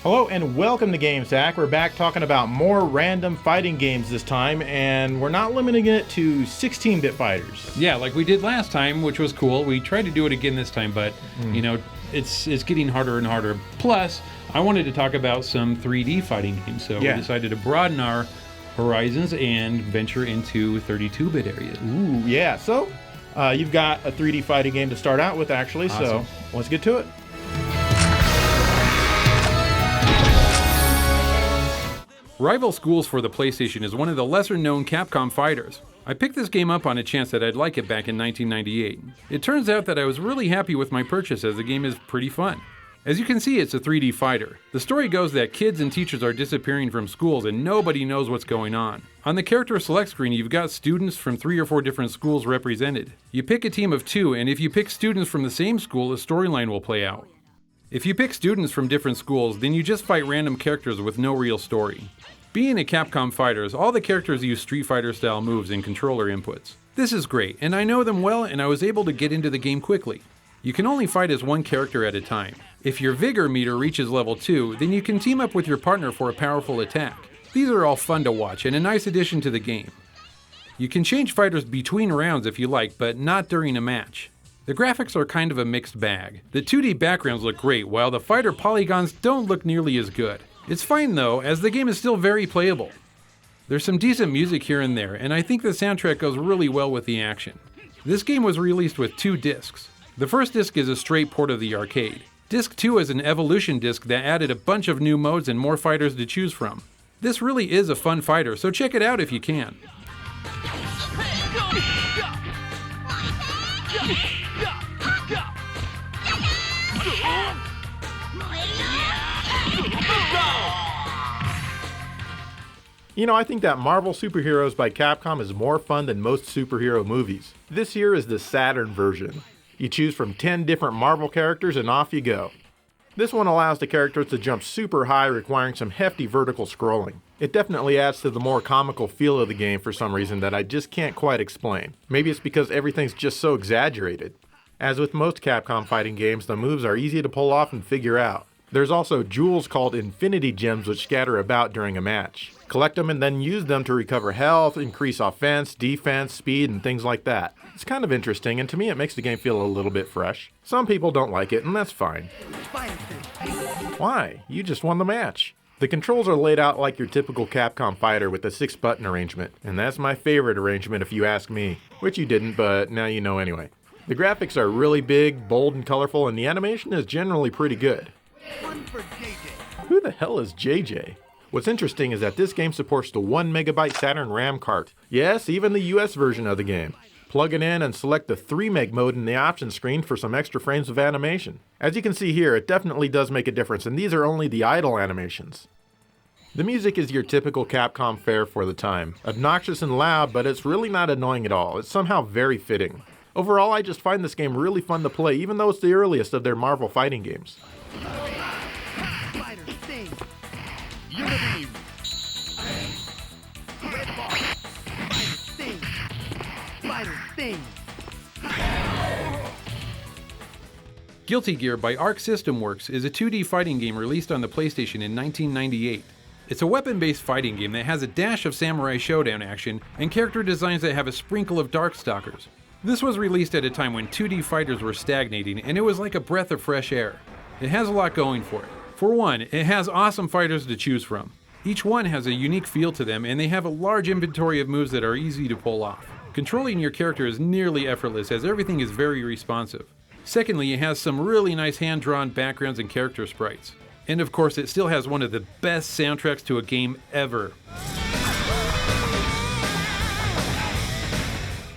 Hello and welcome to GameSack. We're back talking about more random fighting games this time, and we're not limiting it to 16-bit fighters. Yeah, like we did last time, which was cool. We tried to do it again this time, but it's getting harder and harder. Plus, I wanted to talk about some 3D fighting games, so we decided to broaden our horizons and venture into 32-bit areas. Ooh, yeah. So, you've got a 3D fighting game to start out with, actually, Awesome. So let's get to it. Rival Schools for the PlayStation is one of the lesser-known Capcom fighters. I picked this game up on a chance that I'd like it back in 1998. It turns out that I was really happy with my purchase, as the game is pretty fun. As you can see, it's a 3D fighter. The story goes that kids and teachers are disappearing from schools and nobody knows what's going on. On the character select screen, you've got students from 3 or 4 different schools represented. You pick a team of 2, and if you pick students from the same school, a storyline will play out. If you pick students from different schools, then you just fight random characters with no real story. Being a Capcom fighters, all the characters use Street Fighter style moves and controller inputs. This is great, and I know them well, and I was able to get into the game quickly. You can only fight as one character at a time. If your vigor meter reaches level 2, then you can team up with your partner for a powerful attack. These are all fun to watch and a nice addition to the game. You can change fighters between rounds if you like, but not during a match. The graphics are kind of a mixed bag. The 2D backgrounds look great, while the fighter polygons don't look nearly as good. It's fine though, as the game is still very playable. There's some decent music here and there, and I think the soundtrack goes really well with the action. This game was released with 2 discs. The first disc is a straight port of the arcade. Disc 2 is an evolution disc that added a bunch of new modes and more fighters to choose from. This really is a fun fighter, so check it out if you can. You know, I think that Marvel Superheroes by Capcom is more fun than most superhero movies. This here is the Saturn version. You choose from 10 different Marvel characters and off you go. This one allows the characters to jump super high, requiring some hefty vertical scrolling. It definitely adds to the more comical feel of the game for some reason that I just can't quite explain. Maybe it's because everything's just so exaggerated. As with most Capcom fighting games, the moves are easy to pull off and figure out. There's also jewels called Infinity Gems which scatter about during a match. Collect them and then use them to recover health, increase offense, defense, speed, and things like that. It's kind of interesting, and to me it makes the game feel a little bit fresh. Some people don't like it, and that's fine. Why? You just won the match. The controls are laid out like your typical Capcom fighter with a 6-button arrangement, and that's my favorite arrangement if you ask me. Which you didn't, but now you know anyway. The graphics are really big, bold, and colorful, and the animation is generally pretty good. Who the hell is JJ? What's interesting is that this game supports the 1 MB Saturn RAM cart. Yes, even the US version of the game. Plug it in and select the 3 meg mode in the options screen for some extra frames of animation. As you can see here, it definitely does make a difference, and these are only the idle animations. The music is your typical Capcom fare for the time. Obnoxious and loud, but it's really not annoying at all. It's somehow very fitting. Overall, I just find this game really fun to play, even though it's the earliest of their Marvel fighting games. Guilty Gear by Arc System Works is a 2D fighting game released on the PlayStation in 1998. It's a weapon-based fighting game that has a dash of samurai showdown action and character designs that have a sprinkle of Darkstalkers. This was released at a time when 2D fighters were stagnating, and it was like a breath of fresh air. It has a lot going for it. For one, it has awesome fighters to choose from. Each one has a unique feel to them, and they have a large inventory of moves that are easy to pull off. Controlling your character is nearly effortless, as everything is very responsive. Secondly, it has some really nice hand-drawn backgrounds and character sprites. And of course, it still has one of the best soundtracks to a game ever.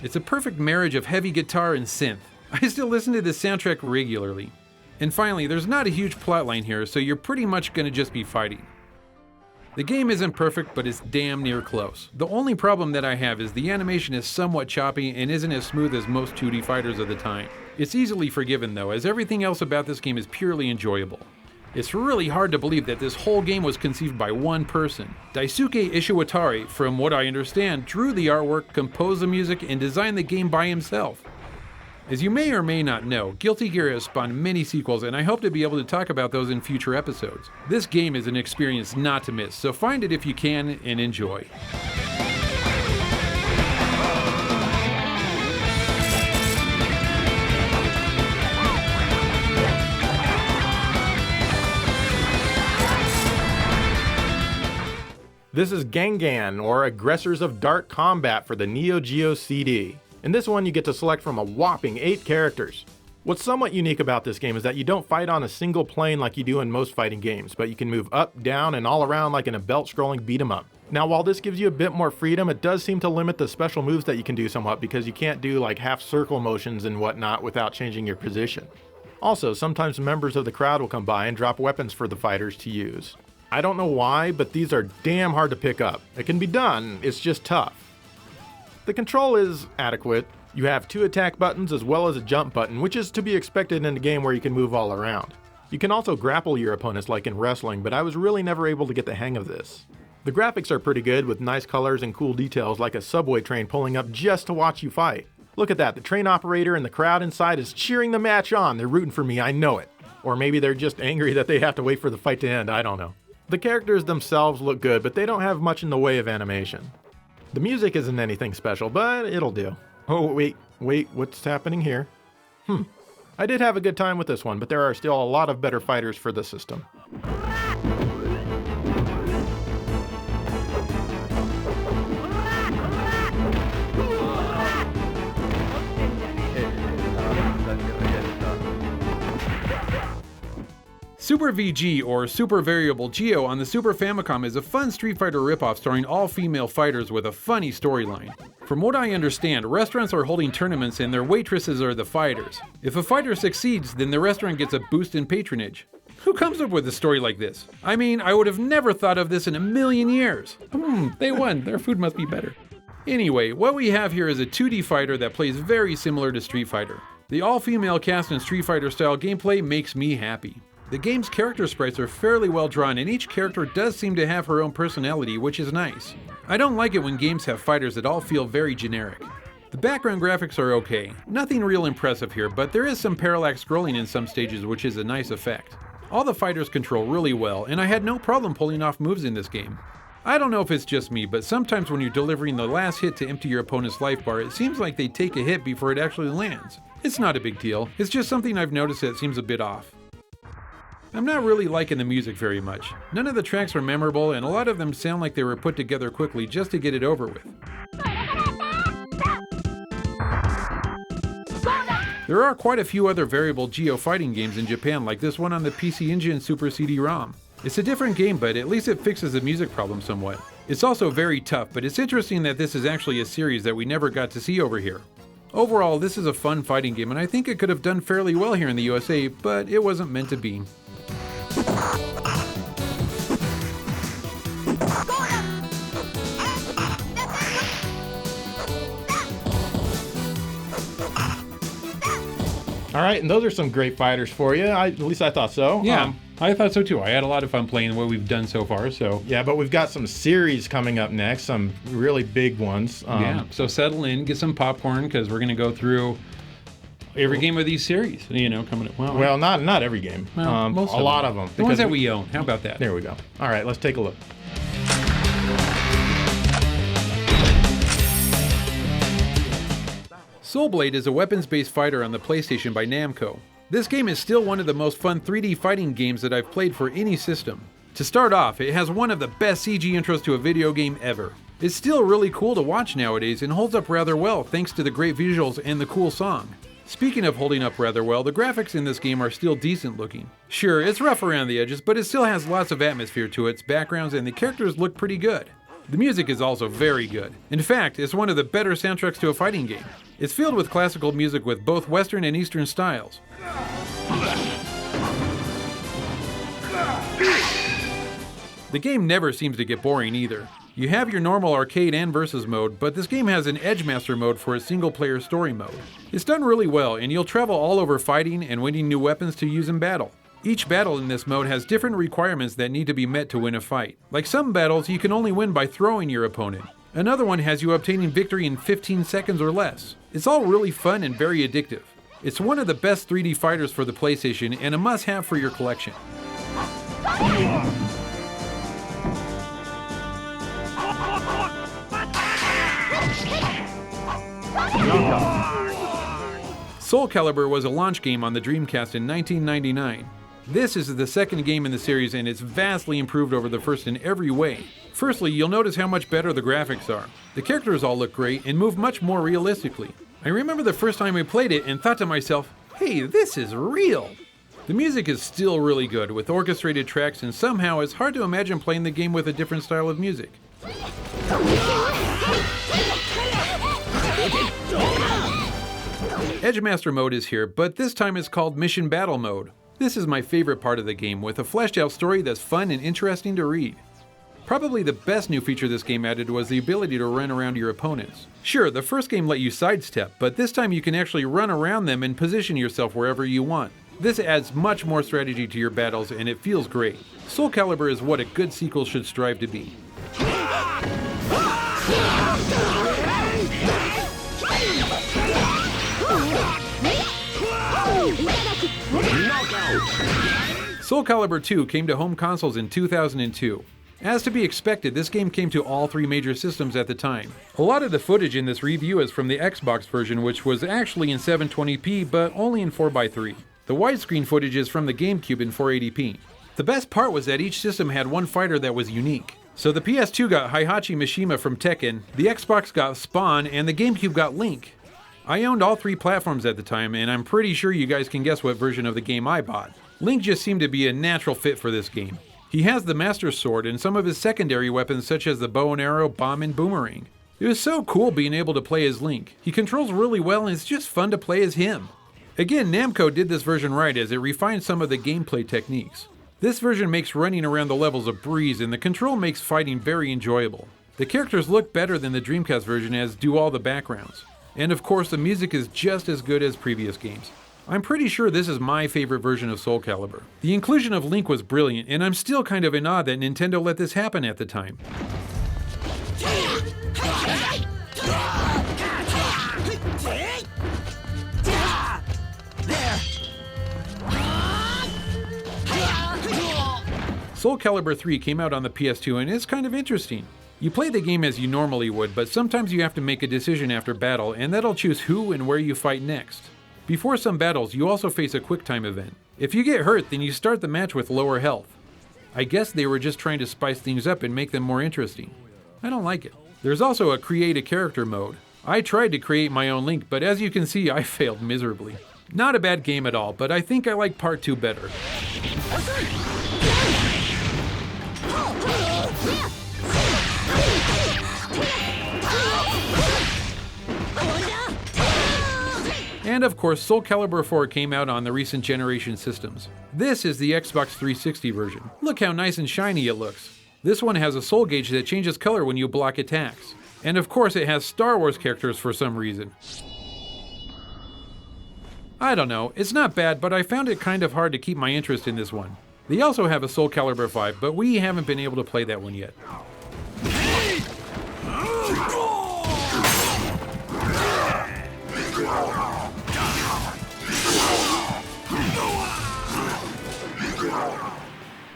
It's a perfect marriage of heavy guitar and synth. I still listen to this soundtrack regularly. And finally, there's not a huge plotline here, so you're pretty much gonna just be fighting. The game isn't perfect, but it's damn near close. The only problem that I have is the animation is somewhat choppy and isn't as smooth as most 2D fighters of the time. It's easily forgiven though, as everything else about this game is purely enjoyable. It's really hard to believe that this whole game was conceived by one person. Daisuke Ishiwatari, from what I understand, drew the artwork, composed the music, and designed the game by himself. As you may or may not know, Guilty Gear has spawned many sequels, and I hope to be able to talk about those in future episodes. This game is an experience not to miss, so find it if you can and enjoy. This is Gangan, or Aggressors of Dark Combat for the Neo Geo CD. In this one, you get to select from a whopping 8 characters. What's somewhat unique about this game is that you don't fight on a single plane like you do in most fighting games, but you can move up, down, and all around like in a belt-scrolling beat-em-up. Now, while this gives you a bit more freedom, it does seem to limit the special moves that you can do somewhat because you can't do like half-circle motions and whatnot without changing your position. Also, sometimes members of the crowd will come by and drop weapons for the fighters to use. I don't know why, but these are damn hard to pick up. It can be done, it's just tough. The control is adequate. You have 2 attack buttons as well as a jump button, which is to be expected in a game where you can move all around. You can also grapple your opponents like in wrestling, but I was really never able to get the hang of this. The graphics are pretty good with nice colors and cool details like a subway train pulling up just to watch you fight. Look at that, the train operator and the crowd inside is cheering the match on. They're rooting for me, I know it. Or maybe they're just angry that they have to wait for the fight to end, I don't know. The characters themselves look good, but they don't have much in the way of animation. The music isn't anything special, but it'll do. Oh, wait, what's happening here? I did have a good time with this one, but there are still a lot of better fighters for the system. Supera VG, or Super Variable Geo, on the Super Famicom is a fun Street Fighter ripoff starring all-female fighters with a funny storyline. From what I understand, restaurants are holding tournaments and their waitresses are the fighters. If a fighter succeeds, then the restaurant gets a boost in patronage. Who comes up with a story like this? I mean, I would have never thought of this in a million years. They won. Their food must be better. Anyway, what we have here is a 2D fighter that plays very similar to Street Fighter. The all-female cast and Street Fighter style gameplay makes me happy. The game's character sprites are fairly well drawn, and each character does seem to have her own personality, which is nice. I don't like it when games have fighters that all feel very generic. The background graphics are okay. Nothing real impressive here, but there is some parallax scrolling in some stages, which is a nice effect. All the fighters control really well, and I had no problem pulling off moves in this game. I don't know if it's just me, but sometimes when you're delivering the last hit to empty your opponent's life bar, it seems like they take a hit before it actually lands. It's not a big deal, it's just something I've noticed that seems a bit off. I'm not really liking the music very much. None of the tracks are memorable, and a lot of them sound like they were put together quickly just to get it over with. There are quite a few other variable Geo fighting games in Japan, like this one on the PC Engine Super CD-ROM. It's a different game, but at least it fixes the music problem somewhat. It's also very tough, but it's interesting that this is actually a series that we never got to see over here. Overall, this is a fun fighting game, and I think it could have done fairly well here in the USA, but it wasn't meant to be. All right, and those are some great fighters for you. At least I thought so. Yeah, I thought so too. I had a lot of fun playing what we've done so far. So yeah, but we've got some series coming up next, some really big ones. So settle in, get some popcorn, because we're going to go through every game of these series. Coming up. Well, not every game. Well, most a lot of them. The ones that we own. How about that? There we go. All right, let's take a look. Soul Blade is a weapons-based fighter on the PlayStation by Namco. This game is still one of the most fun 3D fighting games that I've played for any system. To start off, it has one of the best CG intros to a video game ever. It's still really cool to watch nowadays and holds up rather well thanks to the great visuals and the cool song. Speaking of holding up rather well, the graphics in this game are still decent looking. Sure, it's rough around the edges, but it still has lots of atmosphere to its backgrounds, and the characters look pretty good. The music is also very good. In fact, it's one of the better soundtracks to a fighting game. It's filled with classical music with both Western and Eastern styles. The game never seems to get boring either. You have your normal arcade and versus mode, but this game has an Edgemaster mode for a single-player story mode. It's done really well, and you'll travel all over fighting and winning new weapons to use in battle. Each battle in this mode has different requirements that need to be met to win a fight. Like some battles, you can only win by throwing your opponent. Another one has you obtaining victory in 15 seconds or less. It's all really fun and very addictive. It's one of the best 3D fighters for the PlayStation and a must-have for your collection. Soul Calibur was a launch game on the Dreamcast in 1999. This is the second game in the series and it's vastly improved over the first in every way. Firstly, you'll notice how much better the graphics are. The characters all look great and move much more realistically. I remember the first time I played it and thought to myself, hey, this is real! The music is still really good with orchestrated tracks and somehow it's hard to imagine playing the game with a different style of music. Edgemaster mode is here, but this time it's called Mission Battle mode. This is my favorite part of the game, with a fleshed out story that's fun and interesting to read. Probably the best new feature this game added was the ability to run around your opponents. Sure, the first game let you sidestep, but this time you can actually run around them and position yourself wherever you want. This adds much more strategy to your battles and it feels great. Soul Calibur is what a good sequel should strive to be. Soul Calibur 2 came to home consoles in 2002. As to be expected, this game came to all three major systems at the time. A lot of the footage in this review is from the Xbox version, which was actually in 720p, but only in 4:3. The widescreen footage is from the GameCube in 480p. The best part was that each system had one fighter that was unique. So the PS2 got Heihachi Mishima from Tekken, the Xbox got Spawn, and the GameCube got Link. I owned all three platforms at the time, and I'm pretty sure you guys can guess what version of the game I bought. Link just seemed to be a natural fit for this game. He has the Master Sword and some of his secondary weapons such as the bow and arrow, bomb, and boomerang. It was so cool being able to play as Link. He controls really well and it's just fun to play as him. Again, Namco did this version right as it refined some of the gameplay techniques. This version makes running around the levels a breeze and the control makes fighting very enjoyable. The characters look better than the Dreamcast version, as do all the backgrounds. And of course the music is just as good as previous games. I'm pretty sure this is my favorite version of Soul Calibur. The inclusion of Link was brilliant, and I'm still kind of in awe that Nintendo let this happen at the time. Soul Calibur 3 came out on the PS2 and it's kind of interesting. You play the game as you normally would, but sometimes you have to make a decision after battle, and that'll choose who and where you fight next. Before some battles, you also face a QuickTime event. If you get hurt, then you start the match with lower health. I guess they were just trying to spice things up and make them more interesting. I don't like it. There's also a create a character mode. I tried to create my own Link, but as you can see, I failed miserably. Not a bad game at all, but I think I like part 2 better. And of course, Soul Calibur 4 came out on the recent generation systems. This is the Xbox 360 version. Look how nice and shiny it looks. This one has a soul gauge that changes color when you block attacks. And of course, it has Star Wars characters for some reason. I don't know, it's not bad, but I found it kind of hard to keep my interest in this one. They also have a Soul Calibur 5, but we haven't been able to play that one yet.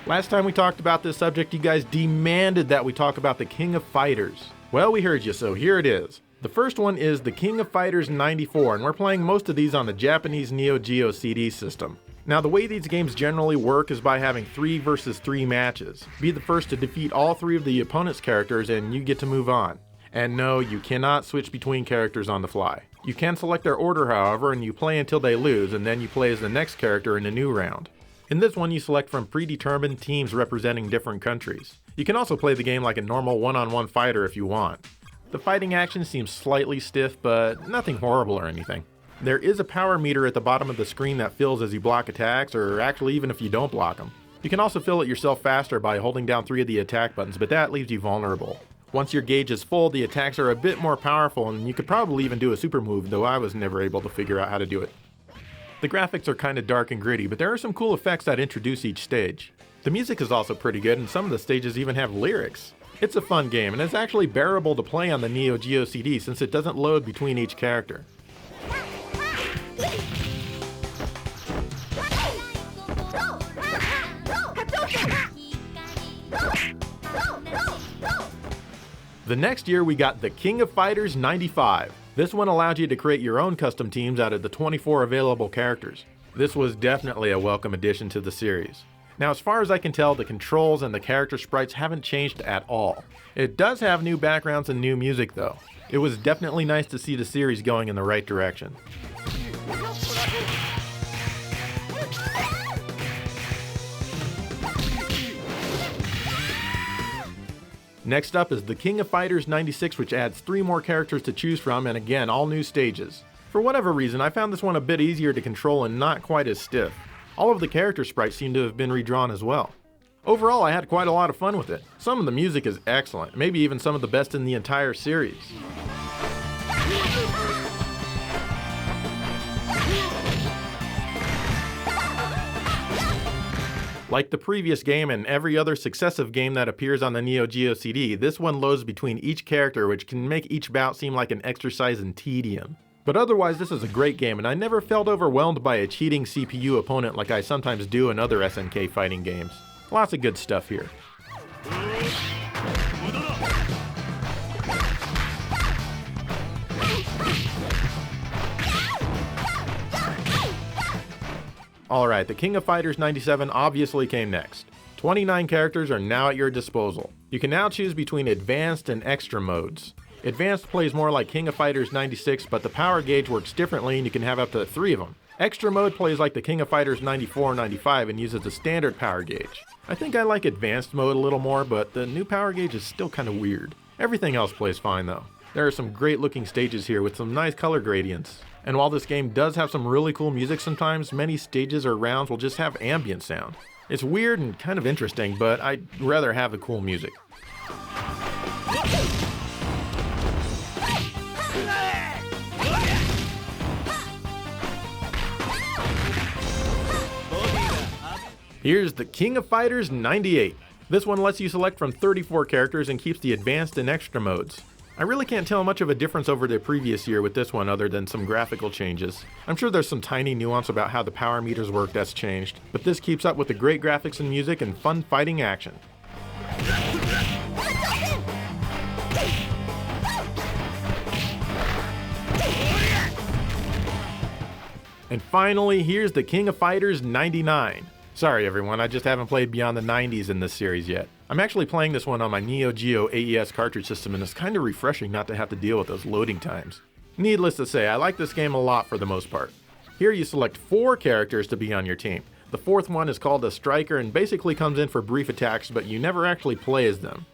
Last time we talked about this subject, you guys demanded that we talk about the King of Fighters. Well, we heard you, so here it is. The first one is the King of Fighters 94, and we're playing most of these on the Japanese Neo Geo CD system. Now, the way these games generally work is by having 3 versus 3 matches. Be the first to defeat all 3 of the opponent's characters and you get to move on. And no, you cannot switch between characters on the fly. You can select their order, however, and you play until they lose, and then you play as the next character in a new round. In this one, you select from predetermined teams representing different countries. You can also play the game like a normal one-on-one fighter if you want. The fighting action seems slightly stiff, but nothing horrible or anything. There is a power meter at the bottom of the screen that fills as you block attacks, or actually even if you don't block them. You can also fill it yourself faster by holding down 3 of the attack buttons, but that leaves you vulnerable. Once your gauge is full, the attacks are a bit more powerful, and you could probably even do a super move, though I was never able to figure out how to do it. The graphics are kind of dark and gritty, but there are some cool effects that introduce each stage. The music is also pretty good, and some of the stages even have lyrics. It's a fun game, and it's actually bearable to play on the Neo Geo CD since it doesn't load between each character. The next year we got the King of Fighters 95. This one allowed you to create your own custom teams out of the 24 available characters. This was definitely a welcome addition to the series. Now, as far as I can tell, the controls and the character sprites haven't changed at all. It does have new backgrounds and new music though. It was definitely nice to see the series going in the right direction. Next up is the King of Fighters 96, which adds 3 more characters to choose from and again, all new stages. For whatever reason, I found this one a bit easier to control and not quite as stiff. All of the character sprites seem to have been redrawn as well. Overall, I had quite a lot of fun with it. Some of the music is excellent, maybe even some of the best in the entire series. Like the previous game and every other successive game that appears on the Neo Geo CD, this one loads between each character, which can make each bout seem like an exercise in tedium. But otherwise, this is a great game, and I never felt overwhelmed by a cheating CPU opponent like I sometimes do in other SNK fighting games. Lots of good stuff here. Alright, the King of Fighters 97 obviously came next. 29 characters are now at your disposal. You can now choose between Advanced and Extra modes. Advanced plays more like King of Fighters 96, but the power gauge works differently and you can have up to 3 of them. Extra mode plays like the King of Fighters 94 and 95 and uses the standard power gauge. I think I like Advanced mode a little more, but the new power gauge is still kind of weird. Everything else plays fine though. There are some great looking stages here with some nice color gradients. And while this game does have some really cool music sometimes, many stages or rounds will just have ambient sound. It's weird and kind of interesting, but I'd rather have the cool music. Here's the King of Fighters 98. This one lets you select from 34 characters and keeps the Advanced and Extra modes. I really can't tell much of a difference over the previous year with this one other than some graphical changes. I'm sure there's some tiny nuance about how the power meters work that's changed, but this keeps up with the great graphics and music and fun fighting action. And finally, here's the King of Fighters 99. Sorry everyone, I just haven't played beyond the 90s in this series yet. I'm actually playing this one on my Neo Geo AES cartridge system and it's kind of refreshing not to have to deal with those loading times. Needless to say, I like this game a lot for the most part. Here you select 4 characters to be on your team. The 4th one is called a striker and basically comes in for brief attacks, but you never actually play as them.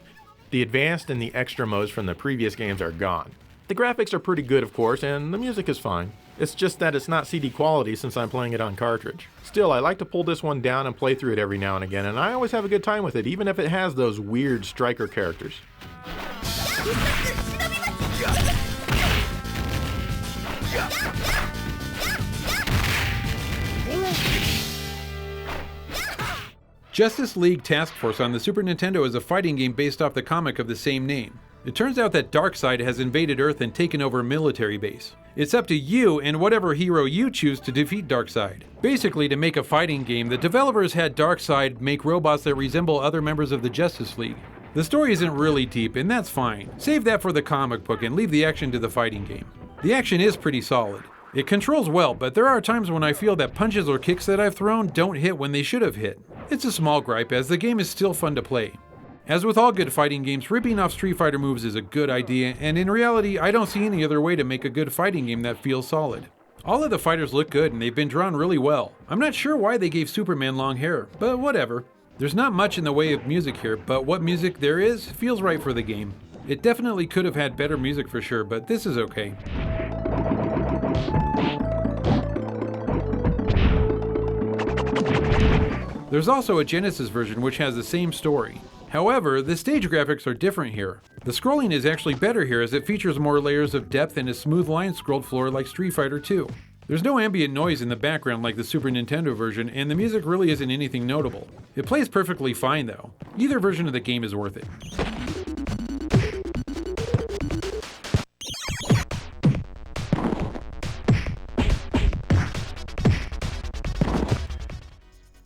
The Advanced and the Extra modes from the previous games are gone. The graphics are pretty good of course, and the music is fine. It's just that it's not CD quality since I'm playing it on cartridge. Still, I like to pull this one down and play through it every now and again, and I always have a good time with it, even if it has those weird striker characters. Justice League Task Force on the Super Nintendo is a fighting game based off the comic of the same name. It turns out that Darkseid has invaded Earth and taken over a military base. It's up to you and whatever hero you choose to defeat Darkseid. Basically, to make a fighting game, the developers had Darkseid make robots that resemble other members of the Justice League. The story isn't really deep, and that's fine. Save that for the comic book and leave the action to the fighting game. The action is pretty solid. It controls well, but there are times when I feel that punches or kicks that I've thrown don't hit when they should have hit. It's a small gripe, as the game is still fun to play. As with all good fighting games, ripping off Street Fighter moves is a good idea, and in reality, I don't see any other way to make a good fighting game that feels solid. All of the fighters look good and they've been drawn really well. I'm not sure why they gave Superman long hair, but whatever. There's not much in the way of music here, but what music there is feels right for the game. It definitely could have had better music for sure, but this is okay. There's also a Genesis version which has the same story. However, the stage graphics are different here. The scrolling is actually better here as it features more layers of depth and a smooth line scrolled floor like Street Fighter 2. There's no ambient noise in the background like the Super Nintendo version, and the music really isn't anything notable. It plays perfectly fine though. Either version of the game is worth it.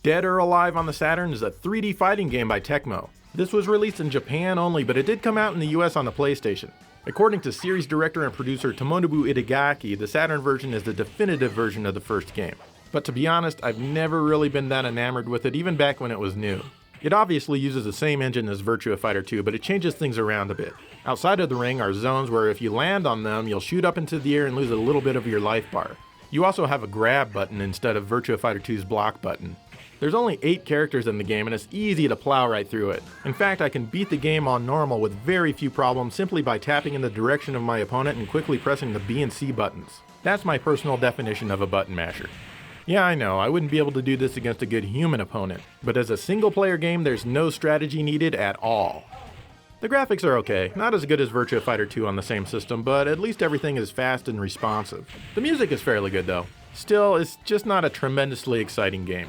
Dead or Alive on the Saturn is a 3D fighting game by Tecmo. This was released in Japan only, but it did come out in the US on the PlayStation. According to series director and producer Tomonobu Itagaki, the Saturn version is the definitive version of the first game. But to be honest, I've never really been that enamored with it, even back when it was new. It obviously uses the same engine as Virtua Fighter 2, but it changes things around a bit. Outside of the ring are zones where if you land on them, you'll shoot up into the air and lose a little bit of your life bar. You also have a grab button instead of Virtua Fighter 2's block button. There's only 8 characters in the game and it's easy to plow right through it. In fact, I can beat the game on normal with very few problems simply by tapping in the direction of my opponent and quickly pressing the B and C buttons. That's my personal definition of a button masher. Yeah, I know, I wouldn't be able to do this against a good human opponent, but as a single player game, there's no strategy needed at all. The graphics are okay, not as good as Virtua Fighter 2 on the same system, but at least everything is fast and responsive. The music is fairly good though. Still, it's just not a tremendously exciting game.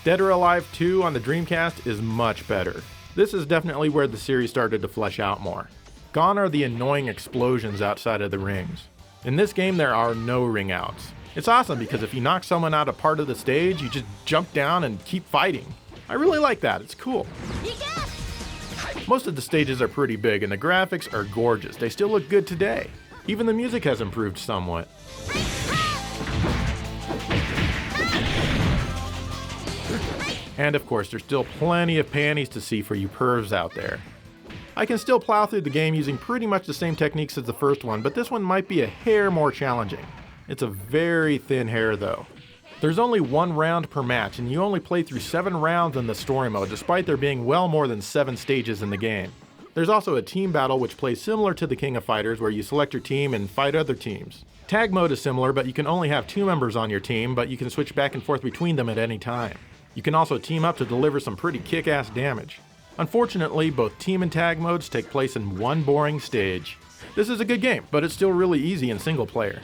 Dead or Alive 2 on the Dreamcast is much better. This is definitely where the series started to flesh out more. Gone are the annoying explosions outside of the rings. In this game there are no ring outs. It's awesome because if you knock someone out of part of the stage, you just jump down and keep fighting. I really like that, it's cool. Most of the stages are pretty big and the graphics are gorgeous. They still look good today. Even the music has improved somewhat. And of course, there's still plenty of panties to see for you pervs out there. I can still plow through the game using pretty much the same techniques as the first one, but this one might be a hair more challenging. It's a very thin hair though. There's only 1 round per match, and you only play through 7 rounds in the story mode, despite there being well more than 7 stages in the game. There's also a team battle which plays similar to the King of Fighters, where you select your team and fight other teams. Tag mode is similar, but you can only have 2 members on your team, but you can switch back and forth between them at any time. You can also team up to deliver some pretty kick-ass damage. Unfortunately, both team and tag modes take place in one boring stage. This is a good game, but it's still really easy in single player.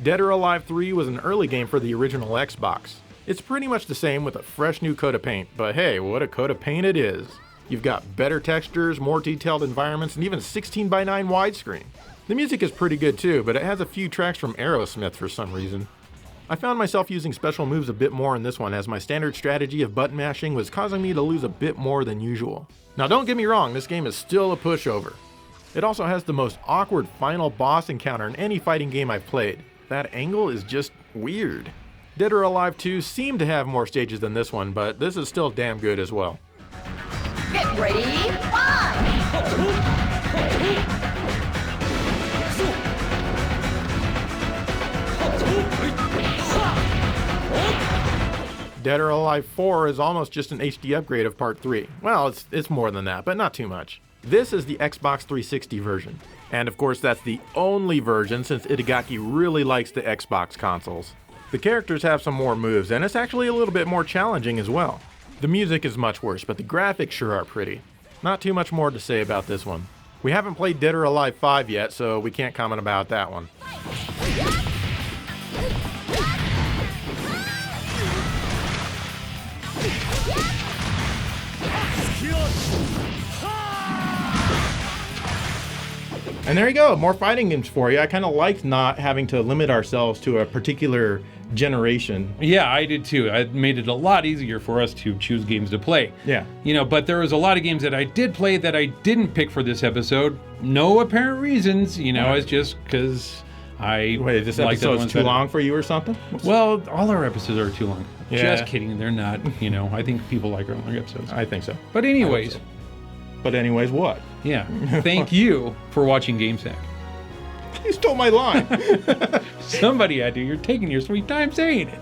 Dead or Alive 3 was an early game for the original Xbox. It's pretty much the same with a fresh new coat of paint, but hey, what a coat of paint it is. You've got better textures, more detailed environments, and even 16:9 widescreen. The music is pretty good too, but it has a few tracks from Aerosmith for some reason. I found myself using special moves a bit more in this one, as my standard strategy of button mashing was causing me to lose a bit more than usual. Now don't get me wrong, this game is still a pushover. It also has the most awkward final boss encounter in any fighting game I've played. That angle is just weird. Dead or Alive 2 seemed to have more stages than this one, but this is still damn good as well. Get ready, fight! Dead or Alive 4 is almost just an HD upgrade of Part 3. Well, it's more than that, but not too much. This is the Xbox 360 version. And of course that's the only version since Itagaki really likes the Xbox consoles. The characters have some more moves, and it's actually a little bit more challenging as well. The music is much worse, but the graphics sure are pretty. Not too much more to say about this one. We haven't played Dead or Alive 5 yet, so we can't comment about that one. And there you go, more fighting games for you. I kind of liked not having to limit ourselves to a particular generation. Yeah, I did too. It made it a lot easier for us to choose games to play. Yeah. You know, but there was a lot of games that I did play that I didn't pick for this episode. No apparent reasons, you know, it's just because I Wait, this liked the episode's ones too better. long for you or something? Well, all our episodes are too long. Yeah. Just kidding, they're not. You know, I think people like our long episodes. I think so. But anyways, But anyways, what? yeah. Thank you for watching GameSack. You stole my line. Somebody had to. You're taking your sweet time saying it.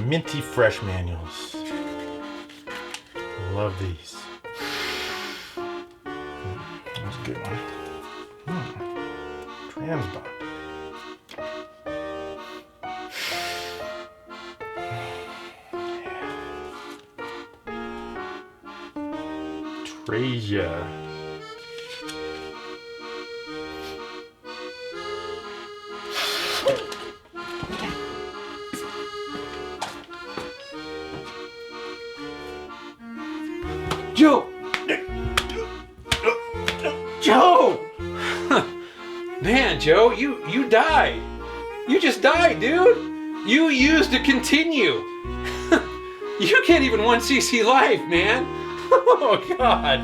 Minty fresh manuals. Love these. good one. Transbot. Treasure. Joe! Joe! Man, Joe, you died. You just died, dude. You used to continue. You can't even 1cc life, man. Oh, God.